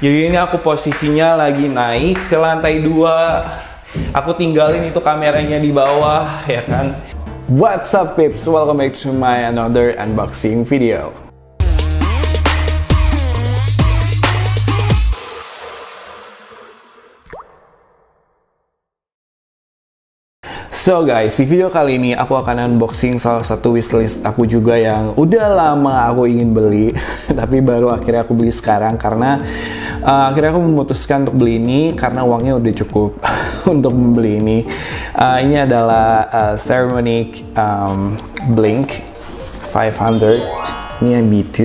Jadi ini aku posisinya lagi naik ke lantai 2. Aku tinggalin itu kameranya di bawah, ya kan. What's up peeps, welcome back to my another unboxing video. So guys, di video kali ini aku akan unboxing salah satu wishlist aku juga yang udah lama aku ingin beli tapi baru akhirnya aku beli sekarang karena akhirnya aku memutuskan untuk beli ini karena uangnya udah cukup untuk membeli ini. Ini adalah Saramonic Blink 500. Ini yang B2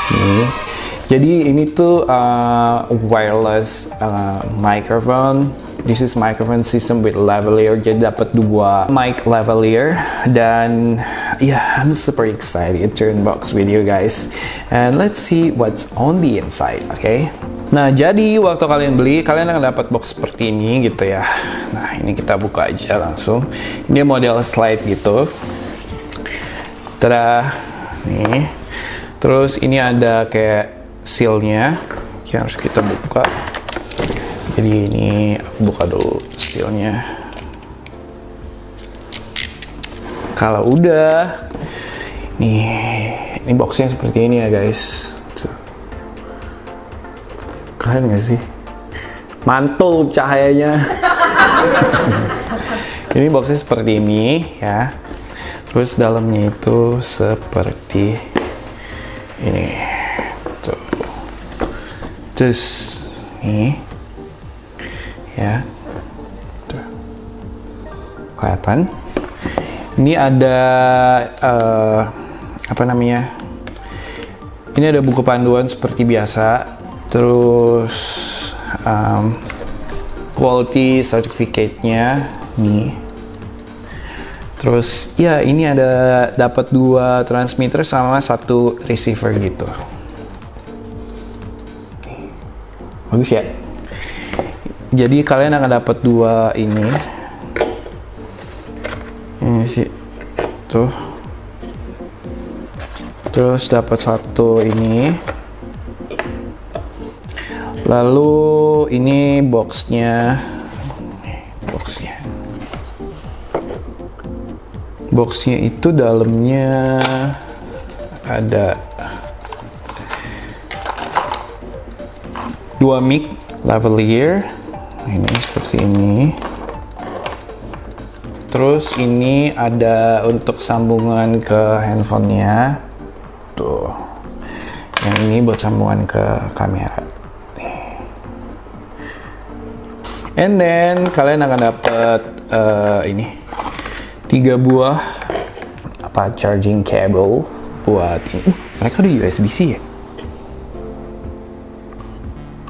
nih. Jadi ini tuh wireless microphone. This is microphone system with lavalier. Jadi dapat 2 mic lavalier dan I'm super excited to unbox with you guys. And let's see what's on the inside, okay? Nah, jadi waktu kalian beli, kalian akan dapat box seperti ini gitu ya. Nah, ini kita buka aja langsung. Ini model slide gitu. Tada, nih. Terus ini ada kayak sealnya yang harus kita buka. Jadi ini aku buka dulu sealnya. Kalau udah, ini boxnya seperti ini ya guys. Tuh. Keren gak sih? Mantul cahayanya. Ini boxnya seperti ini ya. Terus dalamnya itu seperti ini. Tuh. Terus nih. Ya, tuh. Kelihatan. Ini ada apa namanya? Ini ada buku panduan seperti biasa. Terus quality certificate-nya nih. Terus ya ini ada dapat 2 transmitter sama 1 receiver gitu. Bagus ya. Jadi kalian akan dapat 2 ini sih tuh, terus dapat 1 ini, lalu ini boxnya itu dalamnya ada 2 mic lavalier. Ini seperti ini. Terus ini ada untuk sambungan ke handphonenya. Tuh. Yang ini buat sambungan ke kamera. Nih. And then kalian akan dapat ini 3 buah charging cable buat ini. Mereka ada USB-C ya?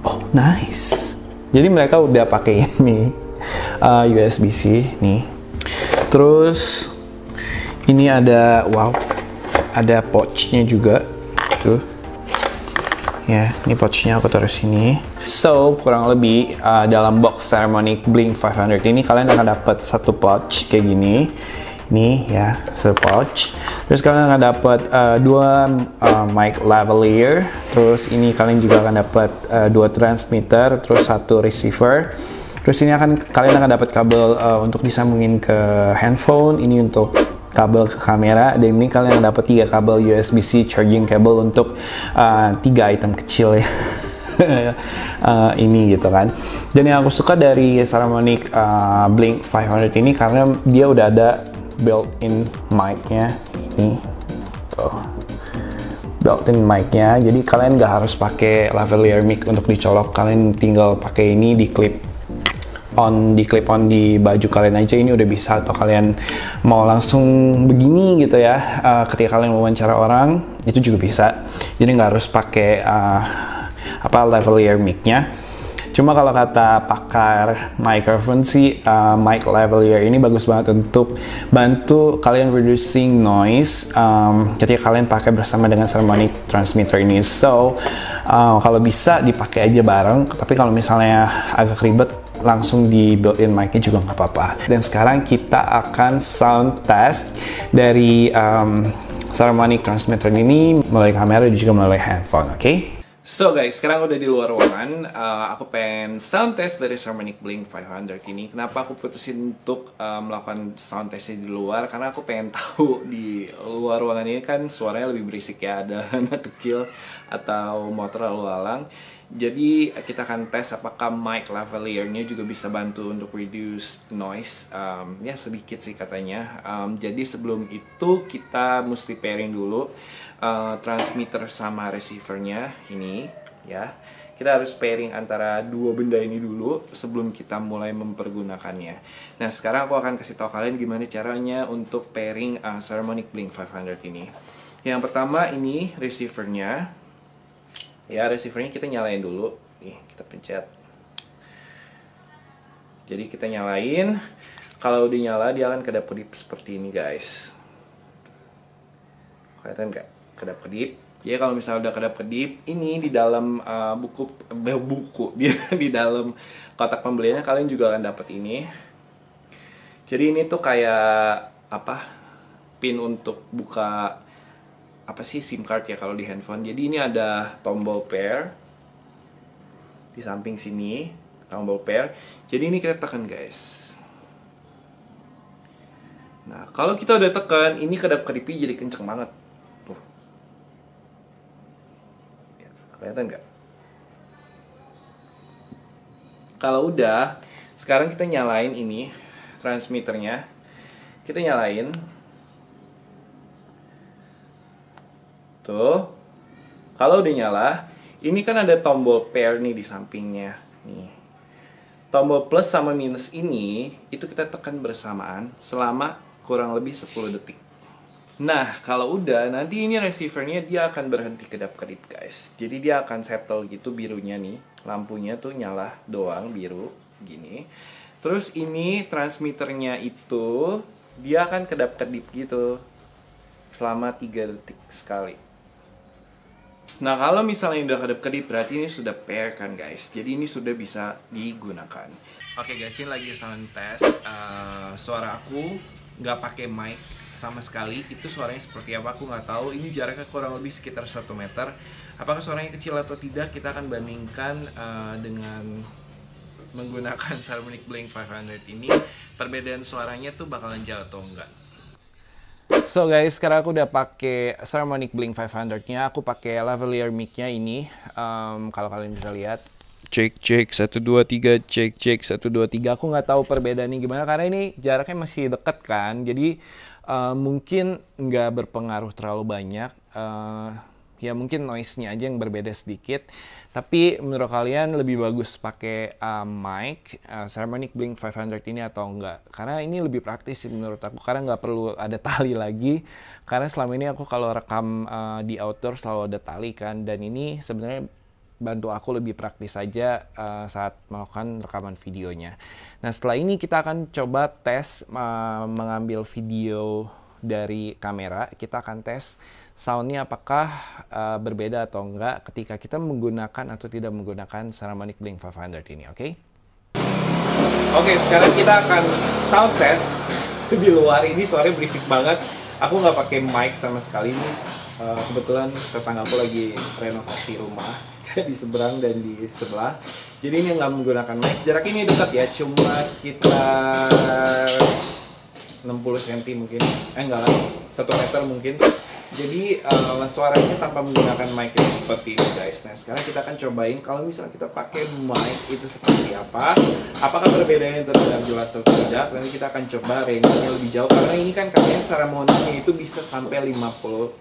Oh, nice. Jadi mereka udah pakai ini USB-C nih. Terus ini ada ada pouch-nya juga tuh. Ya, ini pouch-nya aku taruh sini. So, kurang lebih dalam box Saramonic Blink 500 ini kalian akan dapat 1 pouch kayak gini. Nih ya, 1 pouch. Terus kalian akan dapat 2 mic lavalier. Terus ini kalian juga akan dapat 2 transmitter, terus 1 receiver. Terus ini kalian akan dapat kabel untuk disambungin ke handphone. Ini untuk kabel ke kamera. Dan ini kalian akan dapat 3 kabel USB-C charging cable untuk 3 item kecil ya. Ini gitu kan. Dan yang aku suka dari Saramonic Blink 500 ini karena dia udah ada built-in mic-nya ini tuh, built-in mic-nya, jadi kalian nggak harus pakai lavalier mic untuk dicolok, kalian tinggal pakai ini di clip on di baju kalian aja, ini udah bisa. Atau kalian mau langsung begini gitu ya, ketika kalian wawancara orang itu juga bisa, jadi nggak harus pakai lavalier mic-nya. Cuma kalau kata pakar microphone sih, mic lavalier ini bagus banget untuk bantu kalian reducing noise ketika kalian pakai bersama dengan Saramonic transmitter ini. So, kalau bisa dipakai aja bareng, tapi kalau misalnya agak ribet, langsung di built-in mic-nya juga nggak apa-apa. Dan sekarang kita akan sound test dari Saramonic transmitter ini melalui kamera dan juga melalui handphone, oke? So guys, sekarang udah di luar ruangan. Aku pengen sound test dari Saramonic Blink 500 ini. Kenapa aku putusin untuk melakukan sound testnya di luar? Karena aku pengen tahu di luar ruangan ini kan suaranya lebih berisik ya, ada anak kecil atau motor lalu lalang. Jadi kita akan tes apakah mic lavalier-nya juga bisa bantu untuk reduce noise. Ya sedikit sih katanya. Jadi sebelum itu kita mesti pairing dulu transmitter sama receivernya ini ya. Kita harus pairing antara dua benda ini dulu sebelum kita mulai mempergunakannya. Nah sekarang aku akan kasih tahu kalian gimana caranya untuk pairing Saramonic Blink 500 ini. Yang pertama ini receivernya. Ya receivernya kita nyalain dulu. Nih kita pencet. Jadi kita nyalain. Kalau udah nyala dia akan kedap-kedip seperti ini guys. Kelihatan nggak? Kedap-kedip. Jadi kalau misalnya udah kedap-kedip, ini di dalam buku dia di dalam kotak pembeliannya kalian juga akan dapat ini. Jadi ini tuh kayak apa? Pin untuk buka apa sih SIM card ya kalau di handphone. Jadi ini ada tombol pair di samping sini, tombol pair. Jadi ini kita tekan guys. Nah kalau kita udah tekan, ini kedap-kedipnya jadi kenceng banget. Kelihatan nggak? Kalau udah, sekarang kita nyalain ini transmitternya. Kita nyalain. Tuh. Kalau udah nyala, ini kan ada tombol pair nih di sampingnya. Nih. Tombol plus sama minus ini itu kita tekan bersamaan selama kurang lebih 10 detik. Nah, kalau udah, nanti ini receivernya dia akan berhenti kedap-kedip guys. Jadi dia akan settle gitu birunya nih. Lampunya tuh nyala doang biru, gini. Terus ini transmitternya itu, dia akan kedap-kedip gitu. Selama 3 detik sekali. Nah, kalau misalnya udah kedap-kedip, berarti ini sudah pair kan guys. Jadi ini sudah bisa digunakan. Oke guys, ini lagi sound test. Suara aku nggak pakai mic sama sekali, itu suaranya seperti apa aku nggak tahu. Ini jaraknya kurang lebih sekitar 1 meter. Apakah suaranya kecil atau tidak, kita akan bandingkan dengan menggunakan Saramonic Blink 500 ini. Perbedaan suaranya tuh bakalan jauh atau enggak. So guys, sekarang aku udah pakai Saramonic Blink 500-nya. Aku pakai lavalier mic-nya ini. Kalau kalian bisa lihat, cek 1 2 3, cek 1 2 3. Aku nggak tahu perbedaannya gimana karena ini jaraknya masih deket kan. Jadi mungkin nggak berpengaruh terlalu banyak. Ya mungkin noise-nya aja yang berbeda sedikit. Tapi menurut kalian lebih bagus pakai mic Saramonic Blink 500 ini atau enggak? Karena ini lebih praktis sih menurut aku. Karena nggak perlu ada tali lagi. Karena selama ini aku kalau rekam di outdoor selalu ada tali kan. Dan ini sebenarnya bantu aku lebih praktis saja saat melakukan rekaman videonya. Nah setelah ini kita akan coba tes mengambil video dari kamera. Kita akan tes soundnya apakah berbeda atau enggak ketika kita menggunakan atau tidak menggunakan Saramonic Blink 500 ini, oke? Oke, sekarang kita akan sound test di luar. Ini suaranya berisik banget. Aku nggak pakai mic sama sekali nih. Kebetulan tetangga aku lagi renovasi rumah di seberang dan di sebelah. Jadi ini nggak menggunakan mic. Jarak ini dekat ya, cuma sekitar 60 cm mungkin. Enggak lah, 1 meter mungkin. Jadi suaranya tanpa menggunakan mic itu seperti ini guys. Nah sekarang kita akan cobain kalau misalnya kita pakai mic itu seperti apa. Apakah perbedaannya terdengar jelas atau tidak. Nanti kita akan coba range-nya lebih jauh. Karena ini kan katanya Saramonic-nya itu bisa sampai 50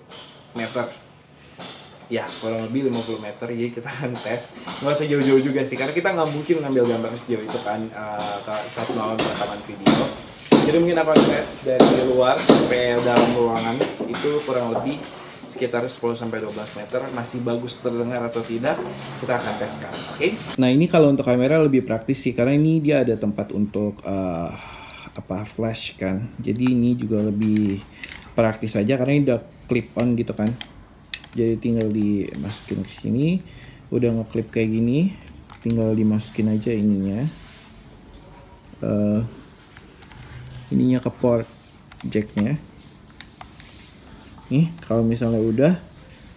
meter. Ya kurang lebih 50 meter. Jadi kita akan tes. Nggak usah jauh-jauh juga sih. Karena kita nggak mungkin ngambil gambar sejauh itu kan saat melakukan rekaman video. Jadi mungkin akan tes dari luar sampai dalam ruangan itu kurang lebih sekitar 10-12 meter. Masih bagus terdengar atau tidak, kita akan teskan, oke? Nah ini kalau untuk kamera lebih praktis sih, karena ini dia ada tempat untuk flash kan. Jadi ini juga lebih praktis saja karena ini udah clip on gitu kan. Jadi tinggal dimasukin ke sini, udah ngeklip kayak gini, tinggal dimasukin aja ininya. Ininya ke port jacknya. Nih kalau misalnya udah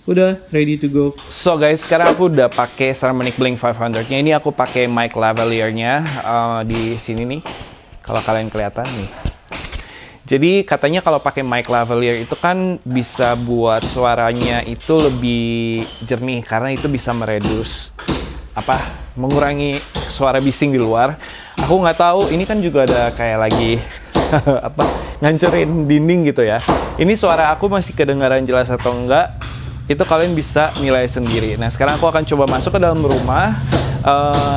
udah ready to go. So guys, sekarang aku udah pakai Saramonic Blink 500-nya. Ini aku pakai mic lavalier-nya di sini nih. Kalau kalian kelihatan nih. Jadi katanya kalau pakai mic lavalier itu kan bisa buat suaranya itu lebih jernih karena itu bisa mengurangi suara bising di luar. Aku nggak tahu, ini kan juga ada kayak lagi ngancurin dinding gitu ya. Ini suara aku masih kedengaran jelas atau enggak? Itu kalian bisa nilai sendiri. Nah, sekarang aku akan coba masuk ke dalam rumah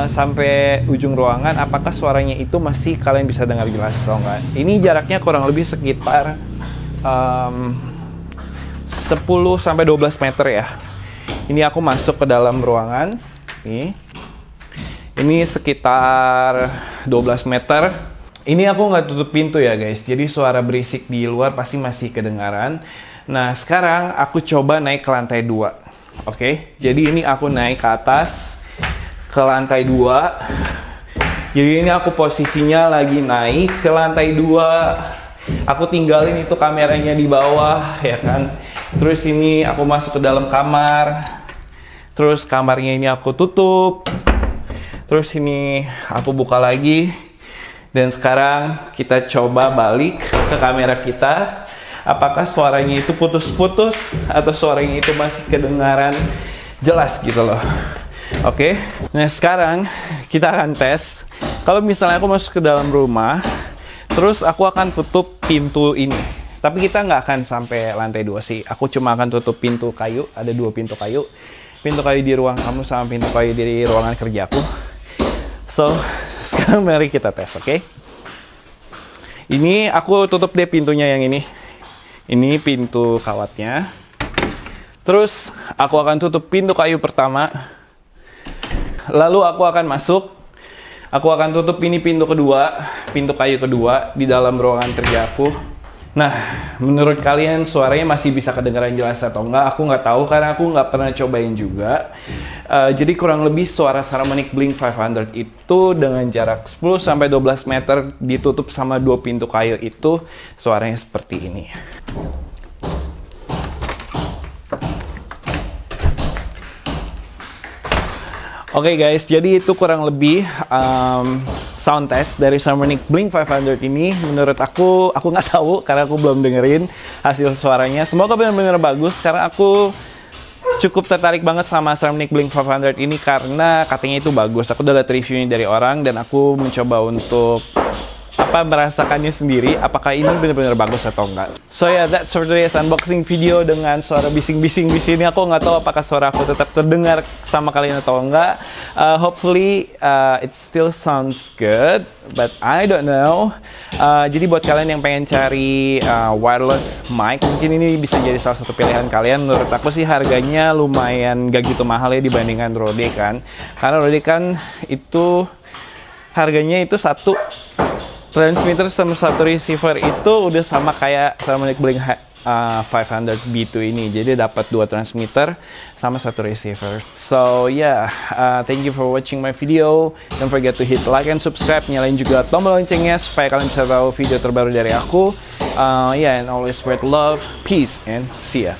sampai ujung ruangan. Apakah suaranya itu masih kalian bisa dengar jelas atau enggak? Ini jaraknya kurang lebih sekitar 10-12 meter ya. Ini aku masuk ke dalam ruangan. Ini sekitar 12 meter. Ini aku nggak tutup pintu ya guys. Jadi suara berisik di luar pasti masih kedengaran. Nah, sekarang aku coba naik ke lantai 2. Oke, jadi ini aku naik ke atas ke lantai 2. Jadi ini aku posisinya lagi naik ke lantai 2. Aku tinggalin itu kameranya di bawah, ya kan. Terus ini aku masuk ke dalam kamar. Terus kamarnya ini aku tutup. Terus ini aku buka lagi. Dan sekarang kita coba balik ke kamera kita. Apakah suaranya itu putus-putus atau suaranya itu masih kedengaran jelas gitu loh. Oke. Nah, sekarang kita akan tes. Kalau misalnya aku masuk ke dalam rumah, terus aku akan tutup pintu ini. Tapi kita nggak akan sampai lantai 2 sih. Aku cuma akan tutup pintu kayu. Ada 2 pintu kayu. Pintu kayu di ruang kamu sama pintu kayu di ruangan kerjaku. So, sekarang mari kita tes, oke? Ini aku tutup deh pintunya yang ini. Ini pintu kawatnya. Terus aku akan tutup pintu kayu pertama. Lalu aku akan masuk. Aku akan tutup ini pintu kedua, pintu kayu kedua di dalam ruangan kerjaku. Nah, menurut kalian suaranya masih bisa kedengaran jelas atau enggak? Aku nggak tahu karena aku nggak pernah cobain juga. Jadi kurang lebih suara Saramonic Blink 500 itu dengan jarak 10-12 meter ditutup sama 2 pintu kayu itu suaranya seperti ini. Oke guys, jadi itu kurang lebih sound test dari Saramonic Blink 500 ini. Menurut aku nggak tahu karena aku belum dengerin hasil suaranya. Semoga benar-benar bagus karena aku cukup tertarik banget sama Saramonic Blink 500 ini karena katanya itu bagus. Aku udah lihat reviewnya dari orang dan aku mencoba untuk merasakannya sendiri, apakah ini benar-benar bagus atau enggak. So yeah, that's for today's unboxing video dengan suara bising-bising di sini. Aku nggak tahu apakah suara aku tetap terdengar sama kalian atau enggak. Hopefully it still sounds good, but I don't know. Jadi buat kalian yang pengen cari wireless mic, mungkin ini bisa jadi salah satu pilihan kalian. Menurut aku sih harganya lumayan gak gitu mahal ya dibandingkan Rode kan. Karena Rode kan itu harganya itu satu transmitter sama satu receiver itu udah sama kayak Saramonic Blink 500 B2 ini. Jadi dapat 2 transmitter sama 1 receiver. So yeah, thank you for watching my video. Don't forget to hit like and subscribe. Nyalain juga tombol loncengnya supaya kalian bisa tahu video terbaru dari aku. Yeah, and always spread love, peace, and see ya.